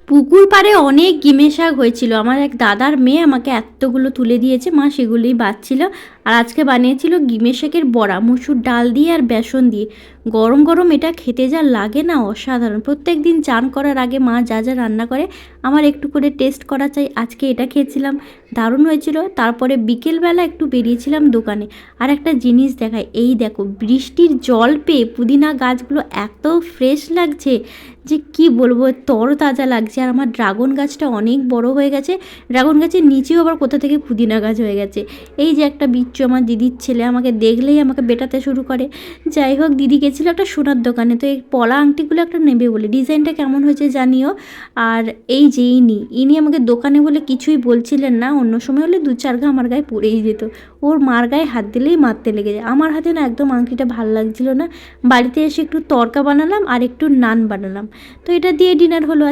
পুকুর পাড়ে অনেক গিমে শাক হয়েছিল। আমার এক দাদার মেয়ে আমাকে এতগুলো তুলে দিয়েছে, মা সেগুলোই বাছছিল। আর আজকে বানিয়েছিল গিমে শাকের বড়া, মসুর ডাল দিয়ে আর বেসন দিয়ে। গরম গরম এটা খেতে যা লাগে না, অসাধারণ। প্রত্যেক দিন চান করার আগে মা যা যা রান্না করে আমার একটু করে টেস্ট করা চাই। আজকে এটা খেয়েছিলাম, দারুণ হয়েছিল। তারপরে বিকেলবেলা একটু বেরিয়েছিলাম দোকানে। আর একটা জিনিস দেখায়, এই দেখো বৃষ্টির জল পেয়ে পুদিনা গাছগুলো এত ফ্রেশ লাগছে যে কি বলবো, তরতাজা লাগছে। আর আমার ড্রাগন গাছটা অনেক বড় হয়ে গেছে, ড্রাগন গাছের নিচেও আবার কোথা থেকে পুদিনা গাছ হয়ে গেছে। এই যে একটা বিচ্ছু, আমার দিদির ছেলে আমাকে দেখলেই আমাকে বেটাতে শুরু করে। যাই হোক, দিদি গেছিলো একটা সোনার দোকানে, তো এই পলা আংটিগুলো একটা নেবে বলে। ডিজাইনটা কেমন হয়েছে জানিও। আর এই যে ইনি আমাকে দোকানে বলে কিছুই বলছিলেন না, অন্য সময় হলে দু চার ঘা আমার গায়ে পড়েই যেত। ওর মার গায়ে হাত দিলেই মারতে লেগে যায়। আমার হাতে না একদম আংটিটা ভালো লাগছিল না। বাড়িতে এসে একটু তড়কা বানালাম আর একটু নান বানালাম, তো এটা দিয়ে ডিনার হলো।